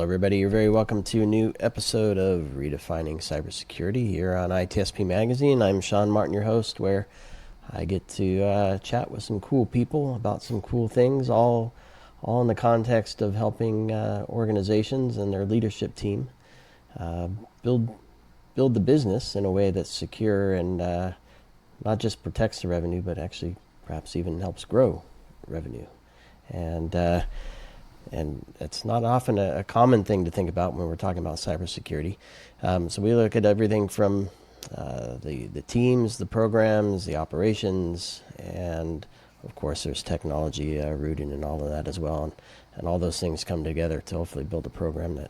Hello, everybody. You're very welcome to a new episode of Redefining Cybersecurity here on ITSP Magazine. I'm Sean Martin, your host, where I get to chat with some cool people about some cool things, all in the context of helping organizations and their leadership team uh, build build the business in a way that's secure and not just protects the revenue, but actually perhaps even helps grow revenue. And and it's not often a common thing to think about when we're talking about cybersecurity. So we look at everything from the teams, the programs, the operations, and of course there's technology rooted in all of that as well. And all those things come together to hopefully build a program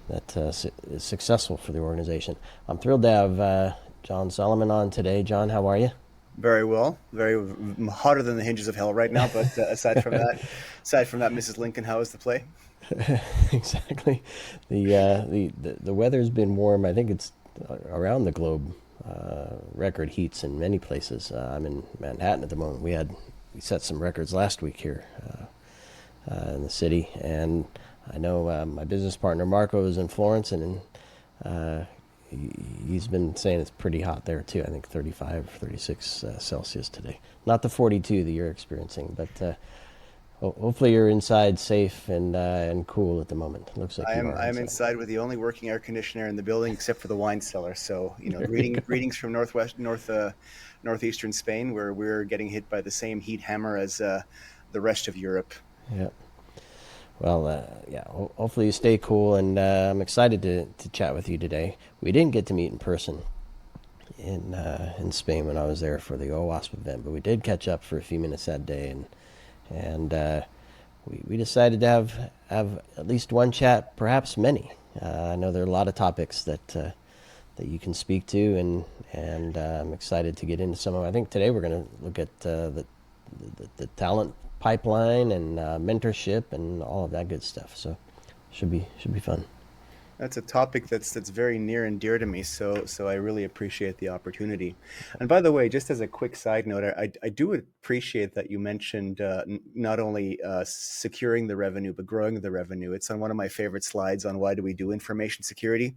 that is successful for the organization. I'm thrilled to have John Salomon on today. John, how are you? Very well, very hotter than the hinges of hell right now. But aside from that, Mrs. Lincoln, how is the play? Exactly. The weather's been warm. I think it's around the globe. Record heats in many places. I'm in Manhattan at the moment. We set some records last week here in the city, and I know my business partner Marco is in Florence, and uh, he's been saying it's pretty hot there too. I think 35, 36 Celsius today. Not the 42 that you're experiencing, but hopefully you're inside safe and cool at the moment. Looks like you are I'm inside. inside with the only working air conditioner in the building, except for the wine cellar. So There you go. greetings from northeastern Spain, where we're getting hit by the same heat hammer as the rest of Europe. Yeah. Well, yeah. Hopefully you stay cool, and I'm excited to chat with you today. We didn't get to meet in person in Spain when I was there for the OWASP event, but we did catch up for a few minutes that day, and we decided to have at least one chat, perhaps many. I know there are a lot of topics that you can speak to, and I'm excited to get into some of them. I think today we're going to look at the talent pipeline and mentorship and all of that good stuff. So should be fun. That's a topic that's very near and dear to me, so I really appreciate the opportunity. And by the way, just as a quick side note, I do appreciate that you mentioned not only securing the revenue but growing the revenue. It's on one of my favorite slides on why do we do information security.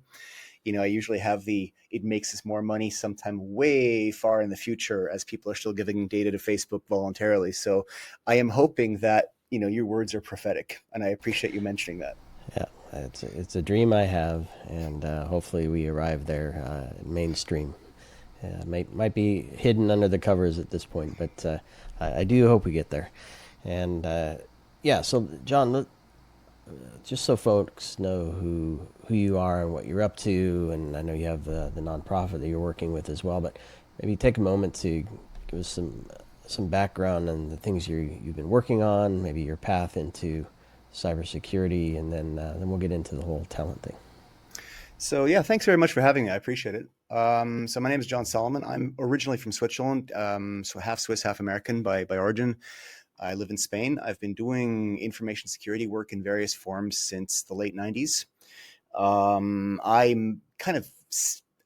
I usually have the it makes us more money sometime way far in the future as people are still giving data to Facebook voluntarily. So I am hoping that your words are prophetic, and I appreciate you mentioning that. Yeah, it's a dream I have, and hopefully we arrive there mainstream. Might be hidden under the covers at this point, but I do hope we get there. And yeah, so John, just so folks know who you are and what you're up to, and I know you have the nonprofit that you're working with as well, but maybe take a moment to give us some background on the things you've been working on, maybe your path into cybersecurity, and then we'll get into the whole talent thing. So yeah, thanks very much for having me. I appreciate it. So my name is John Salomon. I'm originally from Switzerland, so half Swiss, half American by origin. I live in Spain. I've been doing information security work in various forms since the late 90s. I'm kind of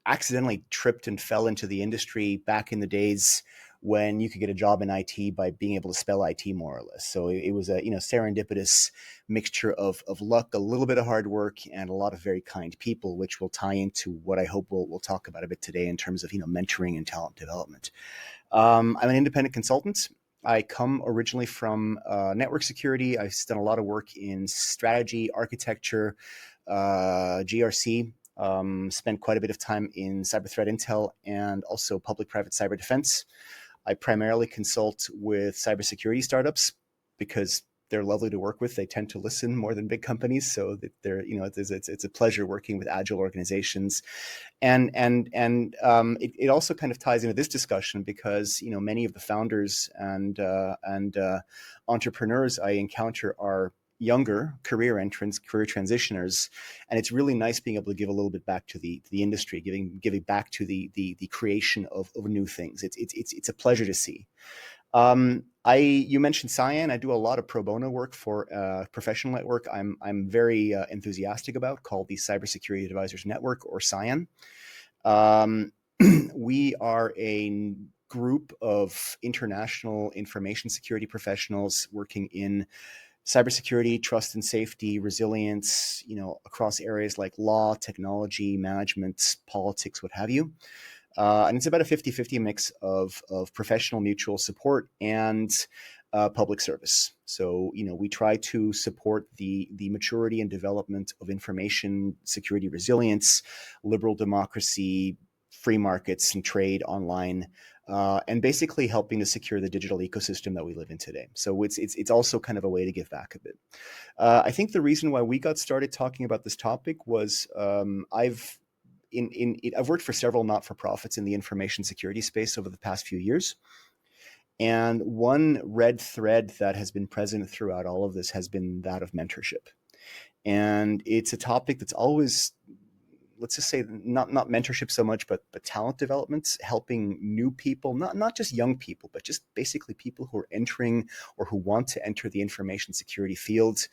accidentally tripped and fell into the industry back in the days when you could get a job in IT by being able to spell IT more or less. So it was a serendipitous mixture of luck, a little bit of hard work, and a lot of very kind people, which will tie into what I hope we'll talk about a bit today in terms of mentoring and talent development. I'm an independent consultant. I come originally from network security. I've done a lot of work in strategy, architecture, GRC. Spent quite a bit of time in cyber threat intel and also public-private cyber defense. I primarily consult with cybersecurity startups because they're lovely to work with. They tend to listen more than big companies, so that it's a pleasure working with agile organizations. And it also kind of ties into this discussion because many of the founders and entrepreneurs I encounter are younger career entrants, career transitioners, and it's really nice being able to give a little bit back to the industry, giving back to the creation of new things. It's a pleasure to see. You mentioned CyAN. I do a lot of pro bono work for a professional network I'm very enthusiastic about, called the Cybersecurity Advisors Network, or CyAN. Um, we are a group of international information security professionals working in cybersecurity, trust and safety, resilience, across areas like law, technology, management, politics, what have you. And it's about a 50-50 mix of professional mutual support and public service. So, we try to support the maturity and development of information security resilience, liberal democracy, free markets and trade online, and basically helping to secure the digital ecosystem that we live in today. So it's also kind of a way to give back a bit. I think the reason why we got started talking about this topic was I've worked for several not-for-profits in the information security space over the past few years. And one red thread that has been present throughout all of this has been that of mentorship. And it's a topic that's always, let's just say, not mentorship so much, but talent development, helping new people, not just young people, but just basically people who are entering or who want to enter the information security field.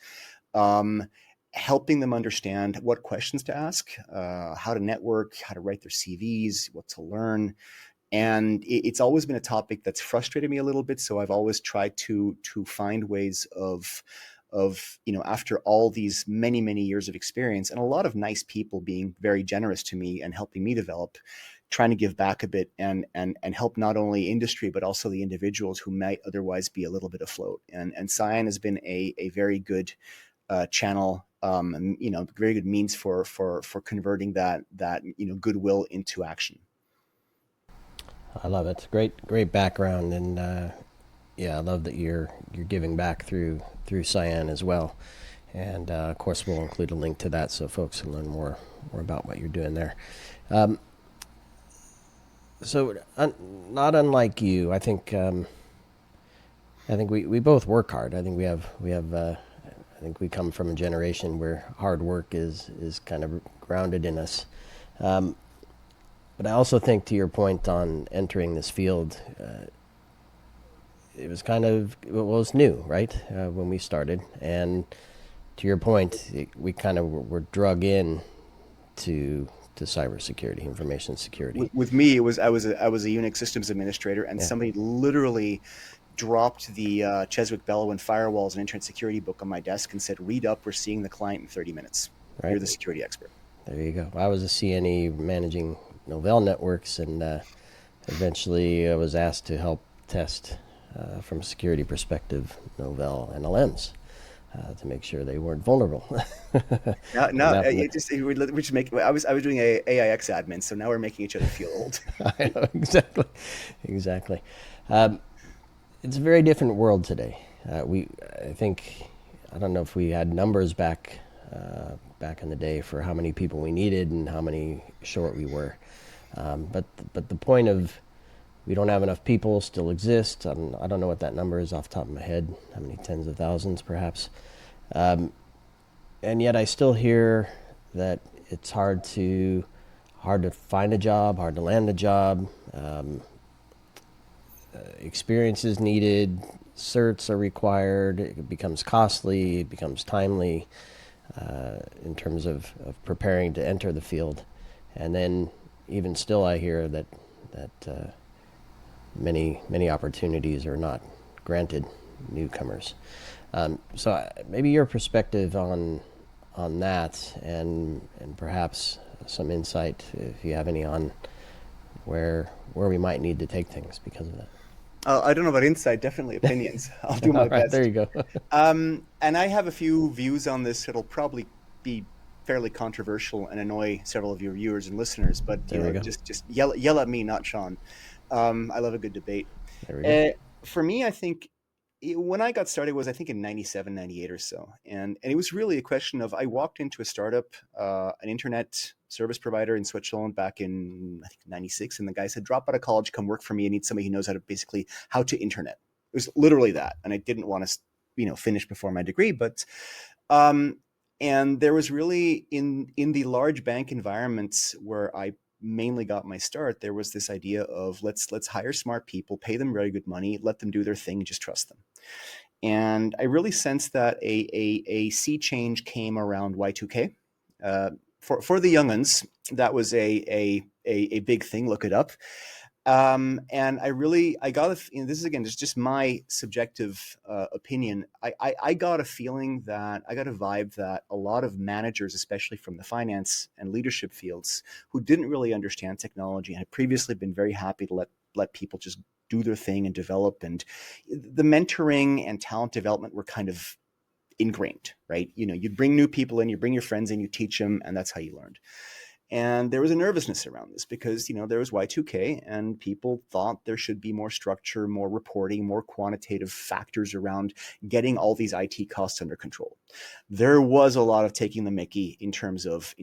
Helping them understand what questions to ask, how to network, how to write their CVs, what to learn. And it's always been a topic that's frustrated me a little bit. So I've always tried to find ways of after all these many years of experience and a lot of nice people being very generous to me and helping me develop, trying to give back a bit and help not only industry but also the individuals who might otherwise be a little bit afloat. And CyAN has been a very good channel, very good means for converting that goodwill into action. I love it. Great background, and yeah, I love that you're giving back through CyAN as well. And of course, we'll include a link to that so folks can learn more about what you're doing there. So, not unlike you, I think we both work hard. I think we have I think we come from a generation where hard work is kind of grounded in us. But I also think, to your point on entering this field, it was was new, right, when we started. And to your point, we kind of were drug in to cybersecurity, information security. With me, it was I was a Unix systems administrator, and somebody literally dropped the Cheswick Bellowin firewalls and internet security book on my desk and said, "Read up. We're seeing the client in 30 minutes. Right. You're the security expert." There you go. I was a CNE managing Novell networks, and eventually I was asked to help test, from a security perspective, Novell NLMs to make sure they weren't vulnerable. I was doing a AIX admin, so now we're making each other feel old. I know, exactly. It's a very different world today. I think, I don't know if we had numbers back in the day for how many people we needed and how many short we were. But the point of we don't have enough people still exists. I don't know what that number is off the top of my head, how many tens of thousands perhaps. And yet I still hear that it's hard to find a job, hard to land a job. Experience is needed, certs are required, it becomes costly, it becomes timely in terms of preparing to enter the field. And then even still I hear that many opportunities are not granted newcomers. So maybe your perspective on that, and perhaps some insight, if you have any, on where we might need to take things because of that. I don't know about insight, definitely opinions. I'll do my best. There you go. And I have a few views on this. It'll probably be fairly controversial and annoy several of your viewers and listeners, but just yell at me, not Sean. I love a good debate. There we go. For me, I think when I got started was, I think, in 97, 98 or so. And it was really a question of, I walked into a startup, an internet service provider in Switzerland back in, I think, 96. And the guy said, drop out of college, come work for me. I need somebody who knows how to internet. It was literally that. And I didn't want to, finish before my degree. But, and there was really in the large bank environments where I mainly got my start, there was this idea of let's hire smart people, pay them very good money, let them do their thing, just trust them. And I really sensed that a sea change came around Y2K. For the younguns, that was a big thing. Look it up. And I got this is again just my subjective opinion. I got a feeling that I got a vibe that a lot of managers, especially from the finance and leadership fields, who didn't really understand technology and had previously been very happy to let people just do their thing and develop, and the mentoring and talent development were kind of ingrained, right? You'd bring new people in, you bring your friends in, you teach them, and that's how you learned. And there was a nervousness around this because, there was Y2K and people thought there should be more structure, more reporting, more quantitative factors around getting all these IT costs under control. There was a lot of taking the mickey in terms of,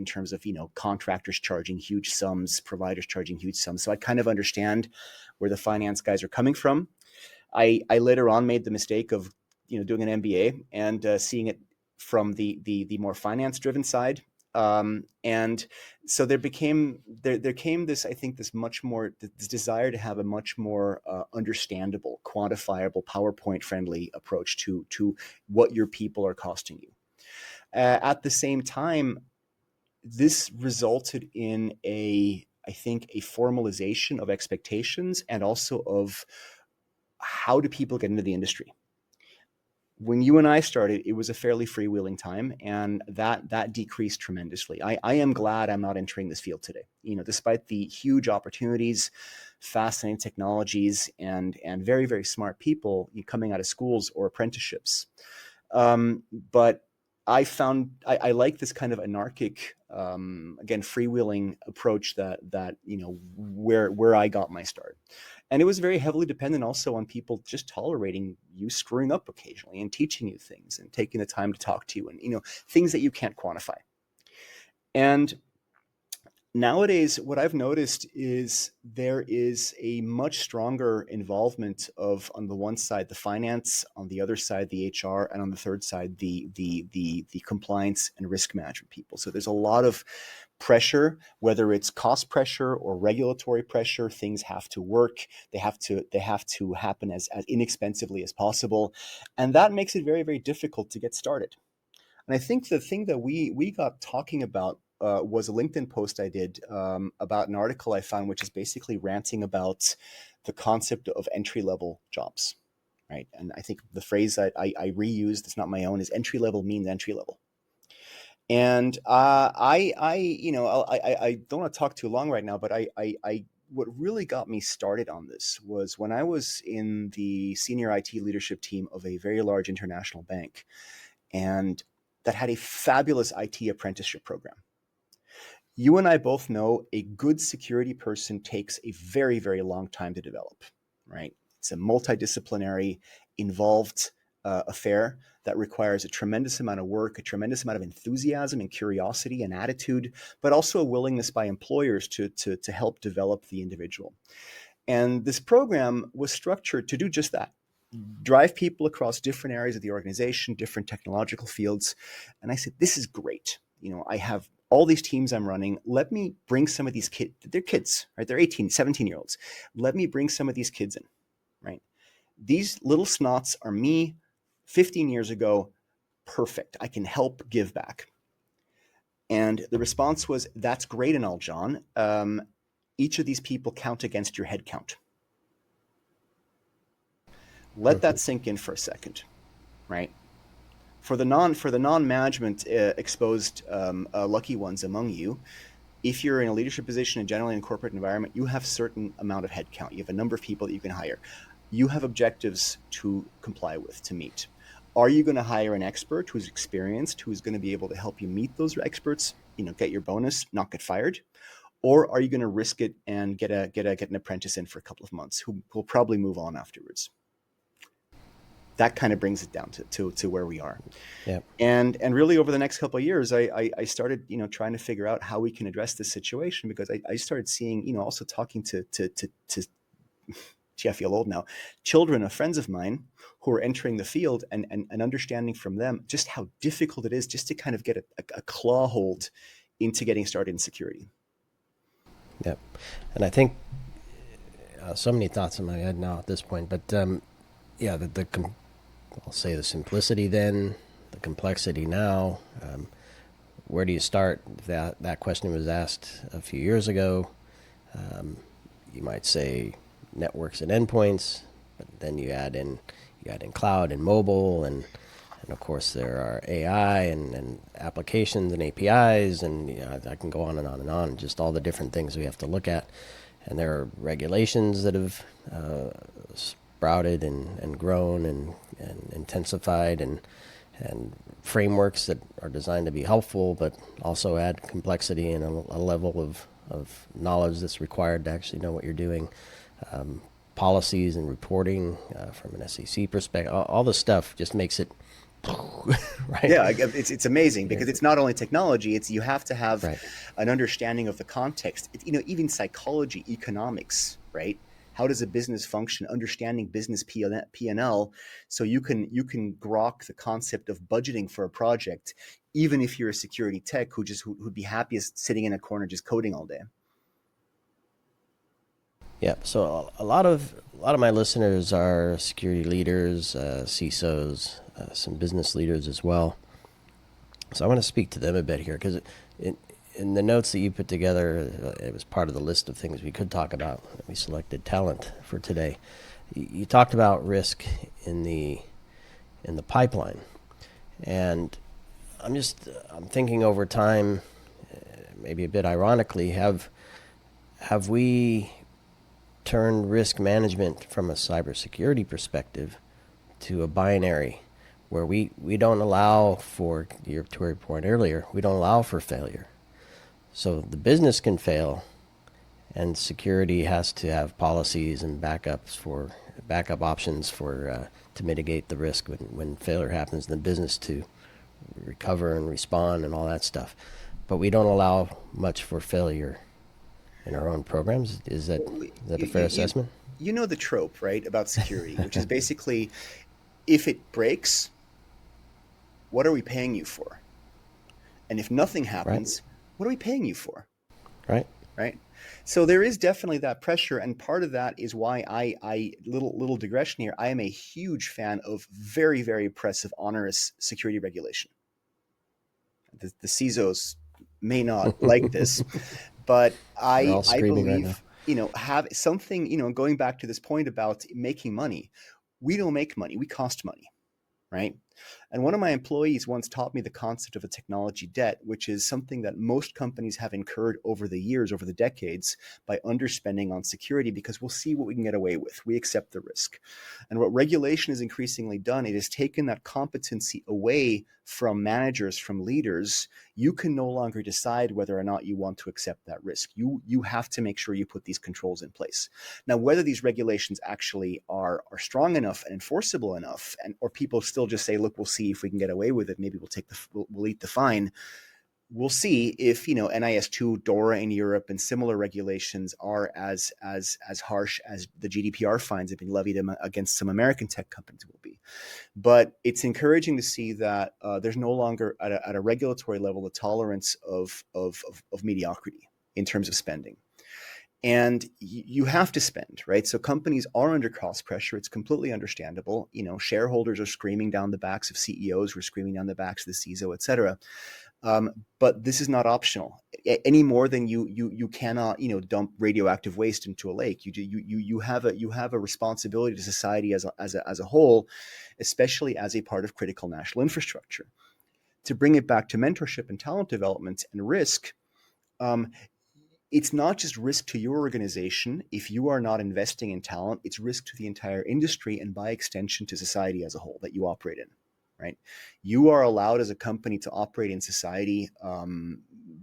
contractors charging huge sums, providers charging huge sums. So I kind of understand where the finance guys are coming from. I later on made the mistake of, doing an MBA and seeing it from the more finance driven side. And so there came this, I think, this much more, this desire to have a much more understandable, quantifiable, PowerPoint friendly approach to what your people are costing you. At the same time, this resulted in I think, a formalization of expectations and also of how do people get into the industry. When you and I started, it was a fairly freewheeling time, and that decreased tremendously. I am glad I'm not entering this field today. Despite the huge opportunities, fascinating technologies, and very, very smart people coming out of schools or apprenticeships. But I found I like this kind of anarchic, again, freewheeling approach that where I got my start. And it was very heavily dependent also on people just tolerating you screwing up occasionally and teaching you things and taking the time to talk to you, and things that you can't quantify. And nowadays, what I've noticed is there is a much stronger involvement of, on the one side, the finance, on the other side, the HR, and on the third side, the compliance and risk management people. So there's a lot of pressure, whether it's cost pressure or regulatory pressure. Things have to work. They have to happen as inexpensively as possible, and that makes it very, very difficult to get started. And I think the thing that we got talking about was a LinkedIn post I did about an article I found, which is basically ranting about the concept of entry level jobs, right? And I think the phrase that I reused, it's not my own, is entry level means entry level. And I don't want to talk too long right now, but what really got me started on this was when I was in the senior IT leadership team of a very large international bank, and that had a fabulous IT apprenticeship program. You and I both know a good security person takes a very, very long time to develop, right? It's a multidisciplinary, involved affair that requires a tremendous amount of work, a tremendous amount of enthusiasm and curiosity and attitude, but also a willingness by employers to help develop the individual. And this program was structured to do just that. Drive people across different areas of the organization, different technological fields. And I said, this is great. I have all these teams I'm running. Let me bring some of these kids. They're kids, right? They're 18, 17-year-olds. Let me bring some of these kids in, right? These little snots are me 15 years ago. Perfect. I can help give back. And the response was, that's great and all, John. Each of these people count against your head count. Let that sink in for a second, right? For the non-management exposed lucky ones among you, if you're in a leadership position and generally in a corporate environment, you have a certain amount of headcount. You have a number of people that you can hire. You have objectives to comply with, to meet. Are you going to hire an expert who's experienced, who's going to be able to help you meet those experts, get your bonus, not get fired? Or are you going to risk it and get an apprentice in for a couple of months who will probably move on afterwards? That kind of brings it down to where we are. Yeah. And really over the next couple of years, I started, trying to figure out how we can address this situation, because I started seeing, also talking to gee, I feel old now, children of friends of mine who are entering the field, and understanding from them just how difficult it is just to kind of get a claw hold into getting started in security. Yep. And I think so many thoughts in my head now at this point, but yeah, I'll say the simplicity then, the complexity now. Where do you start? That question was asked a few years ago. you might say networks and endpoints, but then you add in cloud and mobile, and of course there are AI and applications and APIs, and I can go on and on and on. Just all the different things we have to look at, and there are regulations that have sprouted and grown and intensified, and frameworks that are designed to be helpful, but also add complexity and a level of knowledge that's required to actually know what you're doing. Policies and reporting from an SEC perspective, all this stuff just makes it right. Yeah, it's amazing because it's not only technology; it's you have to have Right. an understanding of the context. Even psychology, economics, right? How does a business function? Understanding business P&L, so you can grok the concept of budgeting for a project, even if you're a security tech who'd be happiest sitting in a corner just coding all day. Yeah. So a lot of my listeners are security leaders, CISOs, some business leaders as well. So I want to speak to them a bit here because in the notes that you put together, it was part of the list of things we could talk about. We selected talent for today. You talked about risk in the pipeline, and I'm thinking over time, maybe a bit ironically, have we turned risk management from a cybersecurity perspective to a binary where we don't allow for, to your point earlier, we don't allow for failure. So the business can fail, and security has to have policies and backup options to mitigate the risk when failure happens in the business, to recover and respond and all that stuff. But we don't allow much for failure in our own programs. Is that a fair You, assessment? you know the trope, right, about security, which is basically if it breaks, what are we paying you for? And if nothing Right. happens, what are we paying you for? Right. Right. So there is definitely that pressure. And part of that is why little digression here, I am a huge fan of very, very oppressive, onerous security regulation. The CISOs may not like this, but They're I all I screaming right now. believe, have something, going back to this point about making money. We don't make money, we cost money, right? And one of my employees once taught me the concept of a technology debt, which is something that most companies have incurred over the years, over the decades, by underspending on security because we'll see what we can get away with. We accept the risk. And what regulation has increasingly done, it has taken that competency away from managers, from leaders. You can no longer decide whether or not you want to accept that risk. You have to make sure you put these controls in place. Now, whether these regulations actually are strong enough and enforceable enough, or people still just say, look, we'll see if we can get away with it. Maybe we'll eat the fine. We'll see if NIS2, DORA in Europe, and similar regulations are as harsh as the GDPR fines have been levied against some American tech companies will be. But it's encouraging to see that there's no longer at a regulatory level a tolerance of mediocrity in terms of spending. And you have to spend, right? So companies are under cost pressure. It's completely understandable. Shareholders are screaming down the backs of CEOs, we're screaming down the backs of the CISO, et cetera. But this is not optional any more than you cannot dump radioactive waste into a lake. You have a responsibility to society as a whole, especially as a part of critical national infrastructure. To bring it back to mentorship and talent development and risk, um, it's not just risk to your organization. If you are not investing in talent, it's risk to the entire industry and by extension to society as a whole that you operate in, right? You are allowed as a company to operate in society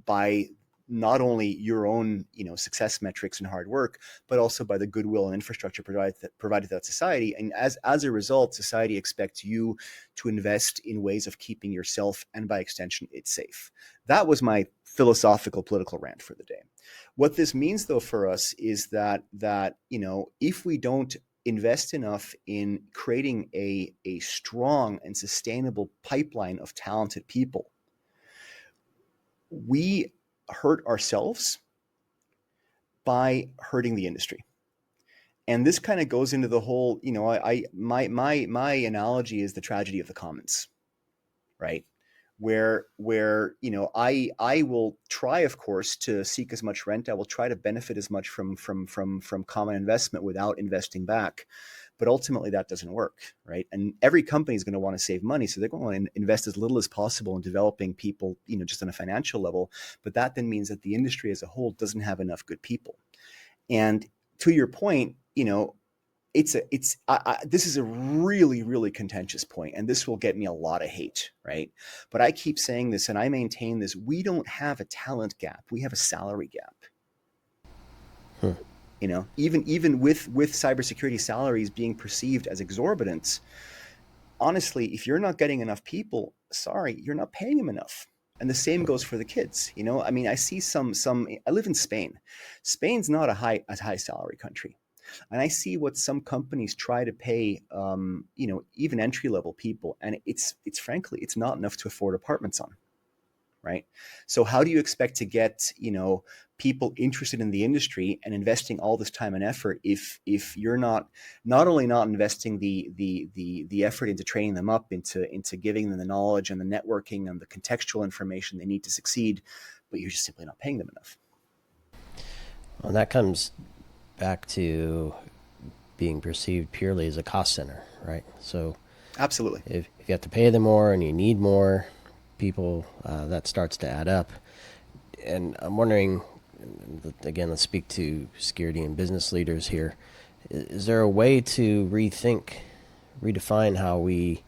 by not only your own success metrics and hard work, but also by the goodwill and infrastructure provided to that society. And as a result, society expects you to invest in ways of keeping yourself and by extension it safe. That was my philosophical political rant for the day. What this means though for us is that if we don't invest enough in creating a strong and sustainable pipeline of talented people, we hurt ourselves by hurting the industry. And this kind of goes into the whole, my analogy is the tragedy of the commons, right? where I will try, of course, to seek as much rent. I will try to benefit as much from common investment without investing back. But ultimately that doesn't work, right? And every company is going to want to save money, so they're going to want to invest as little as possible in developing people, just on a financial level. But that then means that the industry as a whole doesn't have enough good people. And to your point, this is a really, really contentious point, and this will get me a lot of hate, right? But I keep saying this, and I maintain this: we don't have a talent gap; we have a salary gap. Hmm. Even with cybersecurity salaries being perceived as exorbitant, honestly, if you're not getting enough people, sorry, you're not paying them enough. And the same goes for the kids. I mean, I see some. I live in Spain. Spain's not a high salary country. And I see what some companies try to pay, even entry level people, and it's frankly it's not enough to afford apartments on, right? So how do you expect to get people interested in the industry and investing all this time and effort if you're not only not investing the effort into training them up, into giving them the knowledge and the networking and the contextual information they need to succeed, but you're just simply not paying them enough. Well, that comes back to being perceived purely as a cost center, right? So Absolutely. if you have to pay them more and you need more people, that starts to add up. And I'm wondering, again, let's speak to security and business leaders here. Is there a way to redefine how we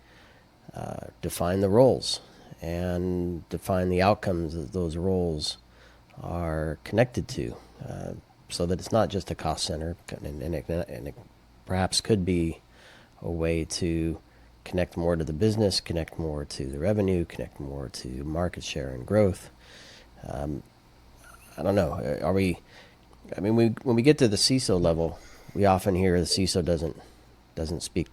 define the roles and define the outcomes that those roles are connected to, so that it's not just a cost center, and it perhaps could be a way to connect more to the business, connect more to the revenue, connect more to market share and growth. I don't know. Are we? I mean, when we get to the CISO level, we often hear the CISO doesn't speak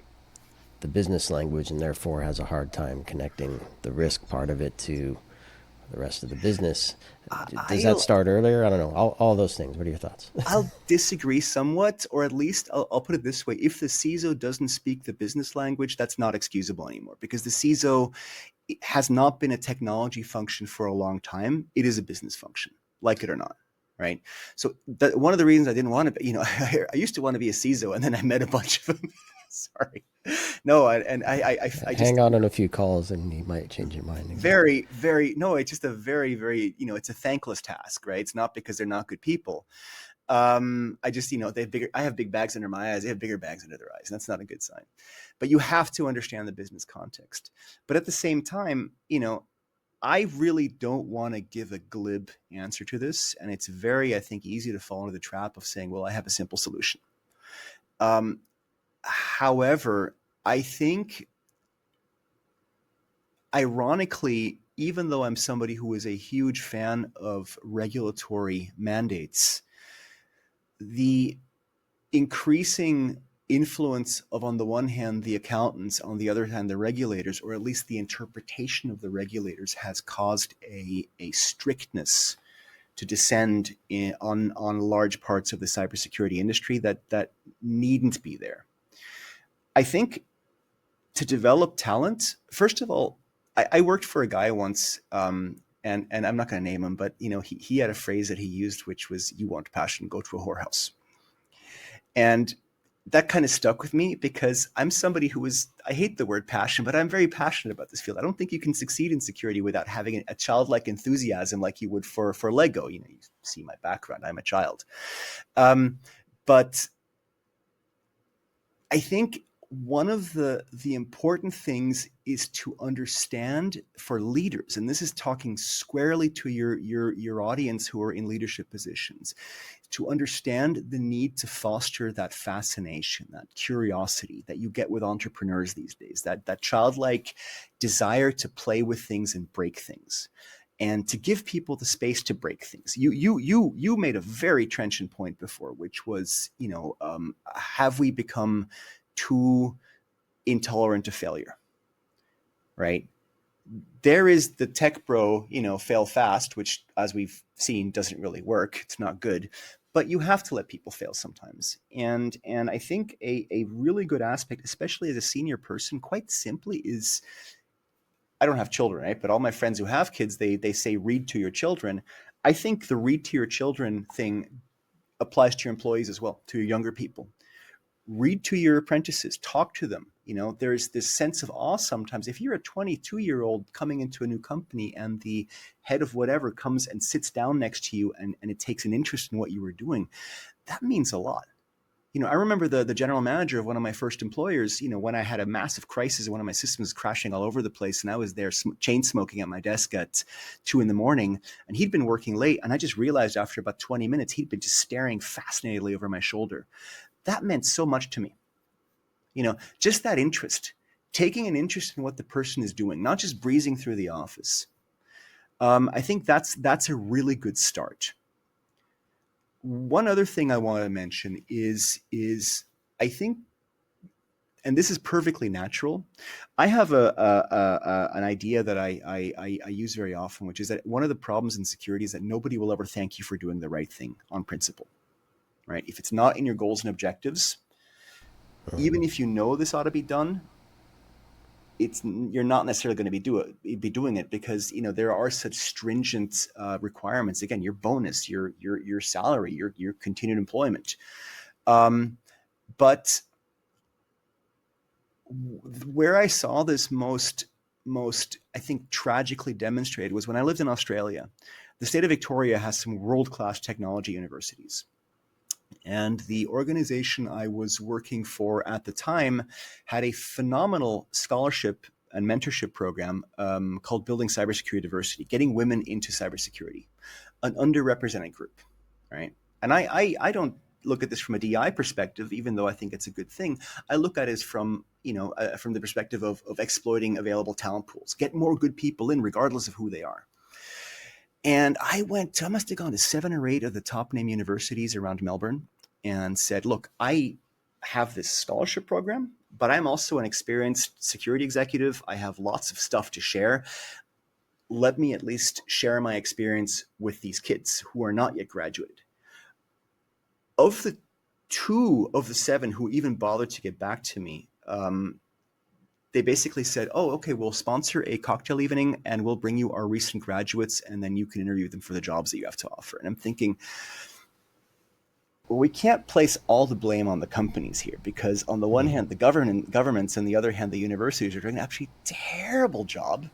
the business language and therefore has a hard time connecting the risk part of it to the rest of the business. Does that I'll start earlier? I don't know. All those things. What are your thoughts? I'll disagree somewhat, or at least I'll put it this way: if the CISO doesn't speak the business language, that's not excusable anymore, because the CISO has not been a technology function for a long time. It is a business function, like it or not, right? So one of the reasons I didn't want to be, I used to want to be a CISO, and then I met a bunch of them. Sorry, no, I just Hang on a few calls and you might change your mind again. very, very no. It's just a very, very, it's a thankless task, right? It's not because they're not good people. I just, they have bigger. I have big bags under my eyes. They have bigger bags under their eyes, and that's not a good sign. But you have to understand the business context. But at the same time, I really don't want to give a glib answer to this, and it's very, I think, easy to fall into the trap of saying, "Well, I have a simple solution." However, I think, ironically, even though I'm somebody who is a huge fan of regulatory mandates, the increasing influence of, on the one hand, the accountants, on the other hand, the regulators, or at least the interpretation of the regulators, has caused a strictness to descend on large parts of the cybersecurity industry that needn't be there. I think to develop talent, first of all, I worked for a guy once, and I'm not going to name him, but he had a phrase that he used, which was, "You want passion, go to a whorehouse." And that kind of stuck with me, because I'm somebody I hate the word passion, but I'm very passionate about this field. I don't think you can succeed in security without having a childlike enthusiasm like you would for Lego. You see my background, I'm a child. But I think one of the important things is to understand, for leaders, and this is talking squarely to your audience who are in leadership positions, to understand the need to foster that fascination, that curiosity that you get with entrepreneurs these days, that childlike desire to play with things and break things, and to give people the space to break things. You made a very trenchant point before, which was, have we become too intolerant of failure, right? There is the tech bro, fail fast, which, as we've seen, doesn't really work. It's not good, but you have to let people fail sometimes. And I think a really good aspect, especially as a senior person, quite simply, is I don't have children, right? But all my friends who have kids, they say read to your children. I think the read to your children thing applies to your employees as well, to your younger people. Read to your apprentices, talk to them. There's this sense of awe sometimes. If you're a 22-year-old coming into a new company and the head of whatever comes and sits down next to you and it takes an interest in what you were doing, that means a lot. I remember the general manager of one of my first employers, when I had a massive crisis and one of my systems was crashing all over the place, and I was there chain smoking at my desk at 2 a.m, and he'd been working late, and I just realized after about 20 minutes, he'd been just staring fascinatedly over my shoulder. That meant so much to me. Just that interest, taking an interest in what the person is doing, not just breezing through the office. I think that's a really good start. One other thing I want to mention is I think, and this is perfectly natural, I have an idea that I use very often, which is that one of the problems in security is that nobody will ever thank you for doing the right thing on principle, right? If it's not in your goals and objectives, even if you know this ought to be done, you're not necessarily going to be doing it because there are such stringent requirements. Again, your bonus, your salary, your continued employment. But where I saw this most I think tragically demonstrated was when I lived in Australia. The state of Victoria has some world-class technology universities. And the organization I was working for at the time had a phenomenal scholarship and mentorship program called Building Cybersecurity Diversity, getting women into cybersecurity, an underrepresented group, right? And I don't look at this from a DI perspective, even though I think it's a good thing. I look at it as from the perspective of exploiting available talent pools, get more good people in regardless of who they are. And I must have gone to 7 or 8 of the top name universities around Melbourne and said, look, I have this scholarship program, but I'm also an experienced security executive. I have lots of stuff to share. Let me at least share my experience with these kids who are not yet graduated. Of the 2 of the 7 who even bothered to get back to me, they basically said, oh, okay, we'll sponsor a cocktail evening and we'll bring you our recent graduates and then you can interview them for the jobs that you have to offer. And I'm thinking, well, we can't place all the blame on the companies here because on the one hand, the governments, and the other hand, the universities are doing an absolutely terrible job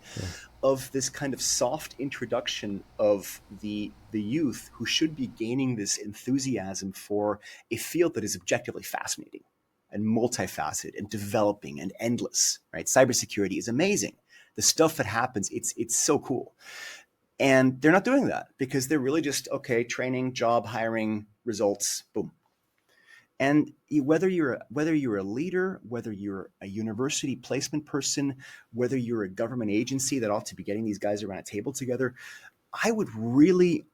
of this kind of soft introduction of the youth who should be gaining this enthusiasm for a field that is objectively fascinating and multifaceted and developing and endless, right? Cybersecurity is amazing. The stuff that happens, it's so cool. And they're not doing that because they're really just, okay, training, job, hiring, results, boom. And whether you're a leader, whether you're a university placement person, whether you're a government agency that ought to be getting these guys around a table together, I would really,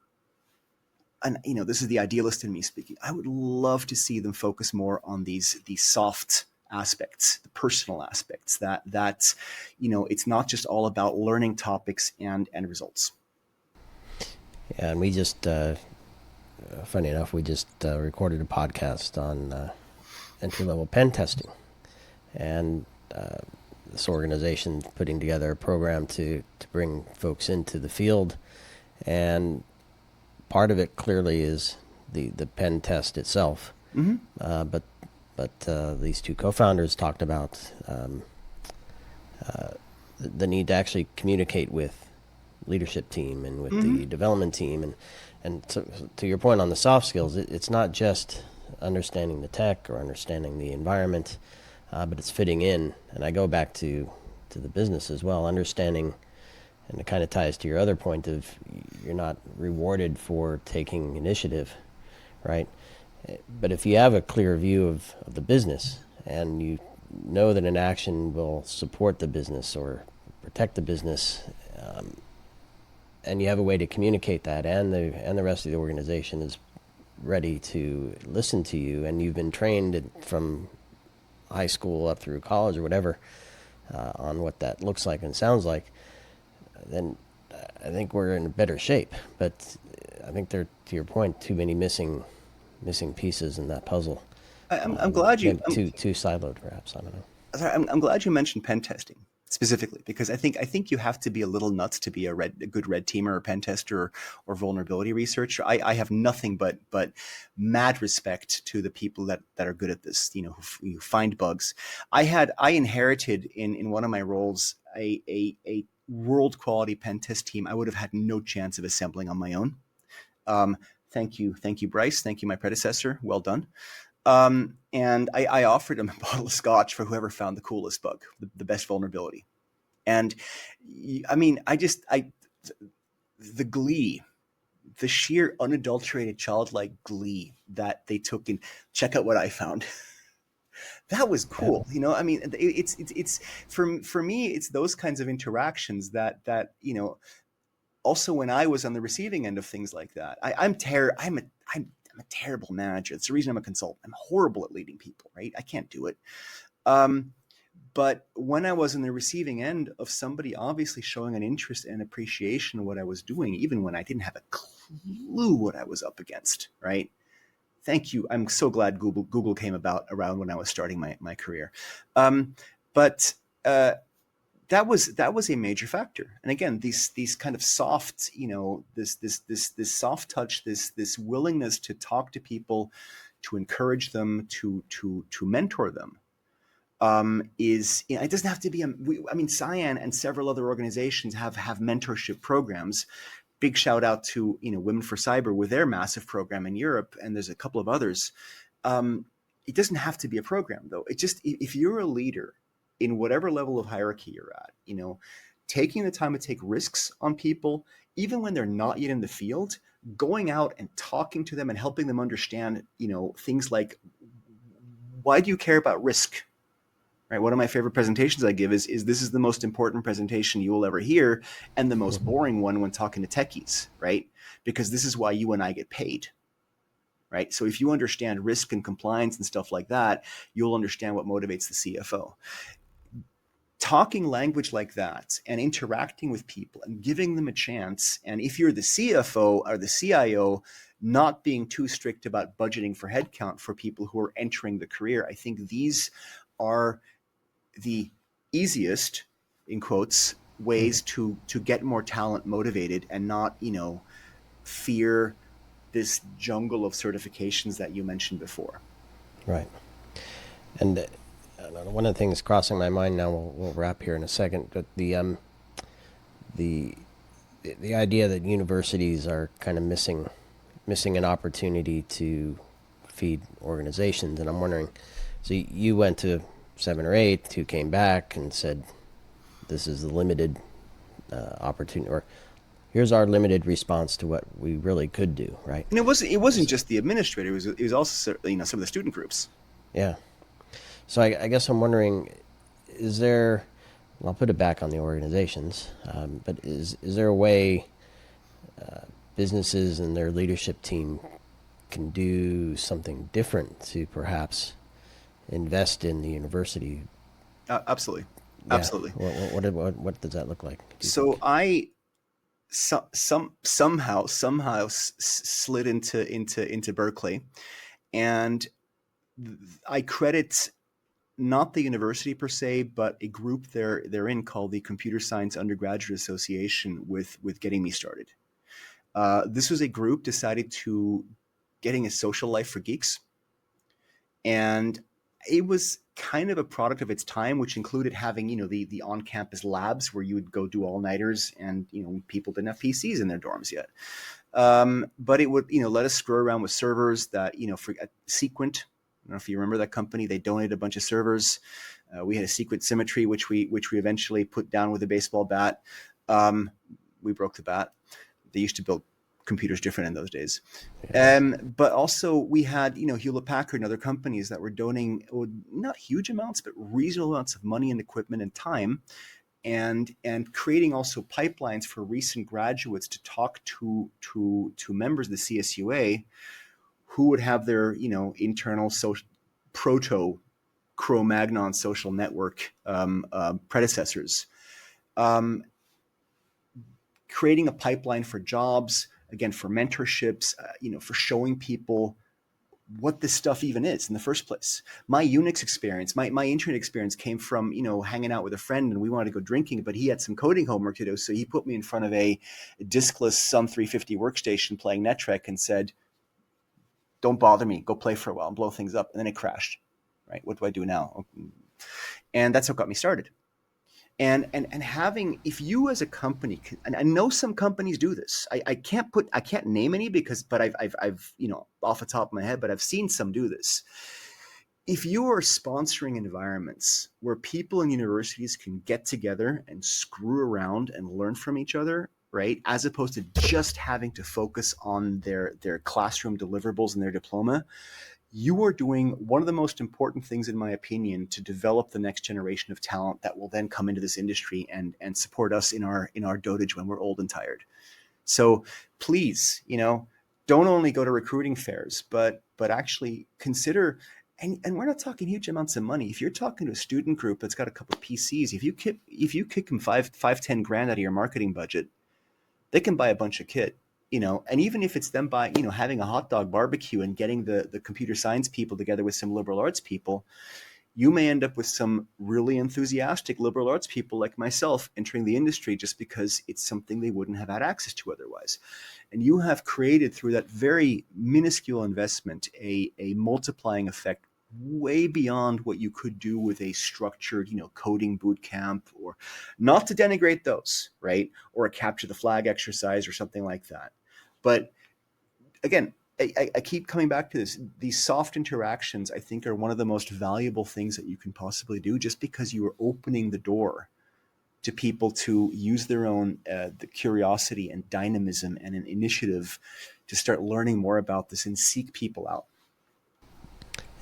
and this is the idealist in me speaking, I would love to see them focus more on these soft aspects, the personal aspects, that it's not just all about learning topics and results. Yeah, and we just, funny enough, we just recorded a podcast on entry-level pen testing, and this organization putting together a program to bring folks into the field, and part of it clearly is the pen test itself. Mm-hmm. But these 2 co-founders talked about the need to actually communicate with leadership team and with the development team, and to your point on the soft skills, it's not just understanding the tech or understanding the environment, but it's fitting in. And I go back to the business as well, understanding, and it kind of ties to your other point of you're not rewarded for taking initiative, right? But if you have a clear view of the business and you know that an action will support the business or protect the business, and you have a way to communicate that, and the rest of the organization is ready to listen to you, and you've been trained from high school up through college or whatever on what that looks like and sounds like, then I think we're in better shape. But I think there, to your point, too many missing pieces in that puzzle. I'm glad you too siloed, perhaps. I don't know. Sorry, I'm glad you mentioned pen testing. specifically, because I think you have to be a little nuts to be a good red teamer or pen tester or vulnerability researcher. I have nothing but mad respect to the people that are good at this, who find bugs. I inherited in one of my roles a world quality pen test team. I would have had no chance of assembling on my own. Um, thank you, Bryce. Thank you, my predecessor. Well done. And I offered him a bottle of scotch for whoever found the coolest bug, the best vulnerability. And I mean, the glee, the sheer unadulterated childlike glee that they took in, check out what I found. That was Yeah. cool. I mean, it's for me, it's those kinds of interactions that also when I was on the receiving end of things like that, I'm a terrible manager. It's the reason I'm a consultant. I'm horrible at leading people, right? I can't do it. Um, but when I was in the receiving end of somebody obviously showing an interest and appreciation of what I was doing, even when I didn't have a clue what I was up against, right? Thank you. I'm so glad Google came about around when I was starting my career. But that was a major factor. And again, these kind of soft, this soft touch, this willingness to talk to people, to encourage them, to mentor them, is, it doesn't have to be I mean, CyAN and several other organizations have mentorship programs. Big shout out to Women for Cyber with their massive program in Europe, and there's a couple of others. It doesn't have to be a program though. It just, if you're a leader in whatever level of hierarchy you're at, taking the time to take risks on people, even when they're not yet in the field, going out and talking to them and helping them understand, things like, why do you care about risk? Right. One of my favorite presentations I give is this is the most important presentation you will ever hear, and the most Mhm. boring one when talking to techies, right? Because this is why you and I get paid. Right. So if you understand risk and compliance and stuff like that, you'll understand what motivates the CFO. Talking language like that and interacting with people and giving them a chance. And if you're the CFO or the CIO, not being too strict about budgeting for headcount for people who are entering the career. I think these are the easiest, in quotes, ways to get more talent motivated and not, fear this jungle of certifications that you mentioned before. Right. And one of the things crossing my mind now, we'll wrap here in a second, but the the idea that universities are kind of missing an opportunity to feed organizations, and I'm wondering, so you went to 7 or 8, who came back and said, "This is the limited opportunity," or "Here's our limited response to what we really could do." Right? And it wasn't So, just the administrator; it was also some of the student groups. yeah. So I guess I'm wondering, is there? I'll put it back on the organizations, but is there a way businesses and their leadership team can do something different to perhaps invest in the university? Absolutely, Yeah. absolutely. What does that look like, do you So think? somehow slid into Berkeley, and I credit not the university per se, but a group they're in called the Computer Science Undergraduate Association with getting me started. This was a group decided to getting a social life for geeks, and it was kind of a product of its time, which included having the on campus labs where you would go do all nighters, and people didn't have PCs in their dorms yet. But it would let us screw around with servers that for Sequent. I don't know if you remember that company. They donated a bunch of servers. We had a Sequent Symmetry, which we eventually put down with a baseball bat. Um, we broke the bat. They used to build computers different in those days. Yes. But also we had, Hewlett Packard and other companies that were donating not huge amounts, but reasonable amounts of money and equipment and time, and creating also pipelines for recent graduates to talk to members of the CSUA who would have their, internal social proto Cro-Magnon social network predecessors. Um, Creating a pipeline for jobs, again, for mentorships, for showing people what this stuff even is in the first place. My Unix experience, my internet experience came from, hanging out with a friend and we wanted to go drinking, but he had some coding homework to do. So he put me in front of a diskless Sum 350 workstation playing Netrek and said, don't bother me, go play for a while and blow things up. And then it crashed, right? What do I do now? And that's what got me started. And having, if you as a company, and I know some companies do this, I can't name any but I've off the top of my head, but I've seen some do this. If you are sponsoring environments where people in universities can get together and screw around and learn from each other, right, as opposed to just having to focus on their classroom deliverables and their diploma, you are doing one of the most important things, in my opinion, to develop the next generation of talent that will then come into this industry and support us in our dotage when we're old and tired. So please, don't only go to recruiting fairs, but actually consider. And we're not talking huge amounts of money. If you're talking to a student group that's got a couple of PCs, if you kick them 10 grand out of your marketing budget, they can buy a bunch of kit. And even if it's them by, having a hot dog barbecue and getting the computer science people together with some liberal arts people, you may end up with some really enthusiastic liberal arts people like myself entering the industry just because it's something they wouldn't have had access to otherwise. And you have created, through that very minuscule investment, a multiplying effect way beyond what you could do with a structured, coding boot camp, or, not to denigrate those, right? Or a capture the flag exercise or something like that. But again, I keep coming back to this. These soft interactions, I think, are one of the most valuable things that you can possibly do, just because you are opening the door to people to use their own the curiosity and dynamism and an initiative to start learning more about this and seek people out.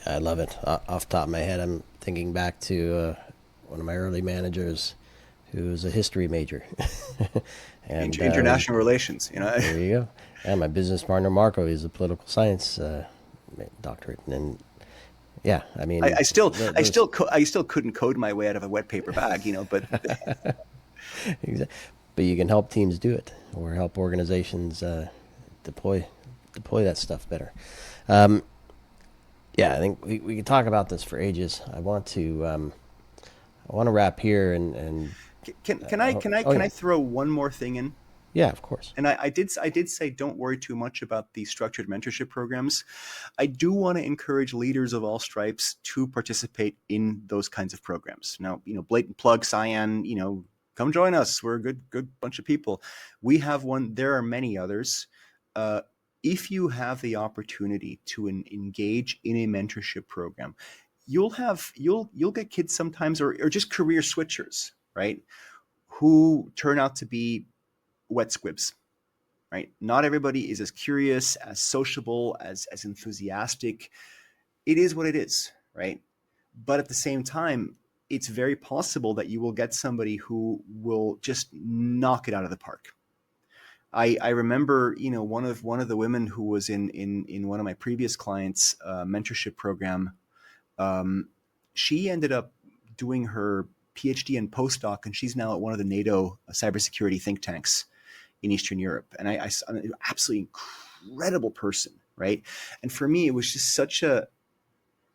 I love it. Off the top of my head, I'm thinking back to one of my early managers who was a history major. And International relations, there you go. And my business partner, Marco, is a political science doctorate. And yeah, I mean, I still couldn't code my way out of a wet paper bag, but but you can help teams do it, or help organizations deploy that stuff better. Yeah, I think we could talk about this for ages. I want to wrap here and can I throw one more thing in? Yeah, of course. And I did say don't worry too much about the structured mentorship programs. I do want to encourage leaders of all stripes to participate in those kinds of programs. Now, blatant plug, CyAN, come join us. We're a good bunch of people. We have one. There are many others. If you have the opportunity to engage in a mentorship program, you'll get kids sometimes, or just career switchers, right, who turn out to be wet squibs, right? Not everybody is as curious, as sociable, as enthusiastic. It is what it is, right? But at the same time, it's very possible that you will get somebody who will just knock it out of the park. I remember, one of the women who was in one of my previous clients' mentorship program. She ended up doing her PhD and postdoc, and she's now at one of the NATO cybersecurity think tanks in Eastern Europe. And I'm an absolutely incredible person, right? And for me, it was just such a,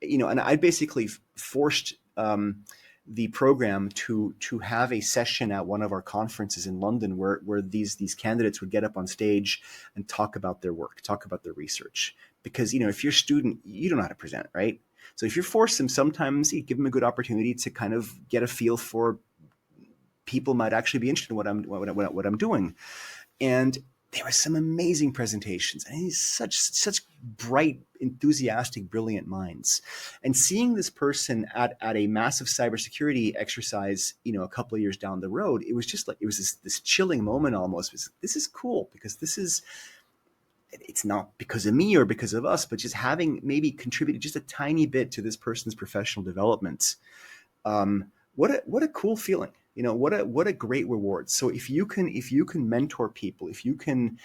and I basically forced the program to have a session at one of our conferences in London where these candidates would get up on stage and talk about their work, talk about their research. Because, if you're a student, you don't know how to present, right? So if you force them, sometimes you give them a good opportunity to kind of get a feel for people might actually be interested in what I'm doing. And there were some amazing presentations, and he's such bright, enthusiastic, brilliant minds. And seeing this person at a massive cybersecurity exercise, a couple of years down the road, it was just like, it was this chilling moment almost. This is cool, because it's not because of me or because of us, but just having maybe contributed just a tiny bit to this person's professional development. What a cool feeling. What a great reward. So if you can mentor people, if you can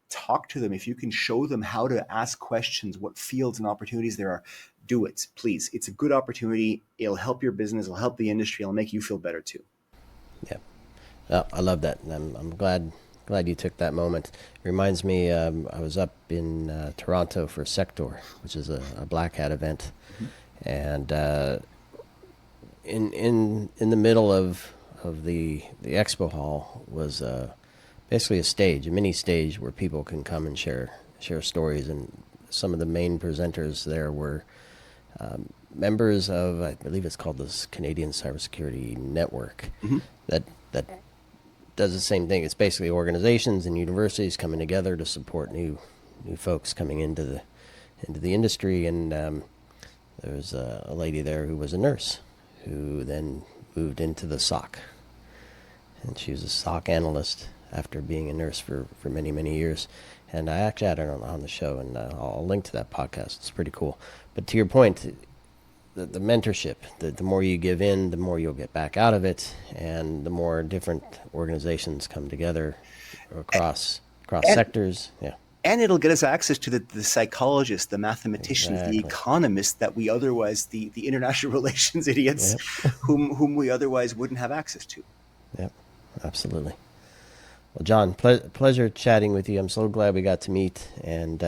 talk to them, if you can show them how to ask questions, what fields and opportunities there are, do it, please. It's a good opportunity. It'll help your business. It'll help the industry. It'll make you feel better too. Yeah. I love that. And I'm glad glad you took that moment. It reminds me, I was up in Toronto for Sector, which is a Black Hat event, Mhm. and in the middle of the expo hall was basically a stage, a mini stage where people can come and share stories. And some of the main presenters there were members of, I believe it's called the Canadian Cybersecurity Network, Mhm. that does the same thing. It's basically organizations and universities coming together to support new folks coming into the industry. And there was a lady there who was a nurse who then moved into the SOC, and she was a SOC analyst after being a nurse for many years. And I actually had her on the show, and I'll link to that podcast. It's pretty cool. But to your point, the mentorship, the more you give in, the more you'll get back out of it, and the more different organizations come together across And sectors. Yeah, and it'll get us access to the psychologists, the mathematicians, the exactly. economists that we otherwise, the international relations idiots, Yep, whom we otherwise wouldn't have access to. yep, absolutely. Well, John, pleasure chatting with you. I'm so glad we got to meet, and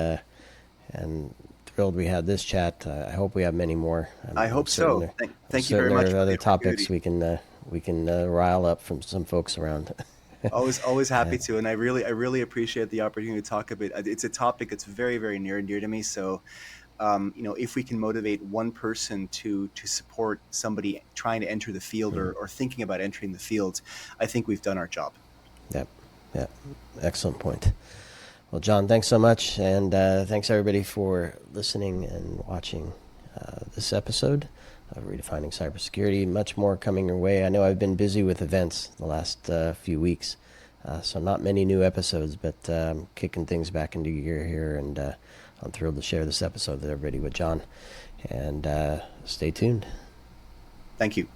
thrilled we had this chat. I hope we have many more. I I'm hope certain so. there, I'm Thank you certain very there much are for the other topics opportunity. we can rile up from some folks around. Always happy Yeah. to, and I really appreciate the opportunity to talk about it. It's a topic that's very near and dear to me. So, if we can motivate one person to support somebody trying to enter the field, Mm. or thinking about entering the field, I think we've done our job. Yep. Yep. Excellent point. Well, John, thanks so much, and thanks everybody for listening and watching this episode of Redefining Cybersecurity. Much more coming your way. I know I've been busy with events the last few weeks, so not many new episodes, but kicking things back into gear here, and I'm thrilled to share this episode with everybody with John. And stay tuned. Thank you.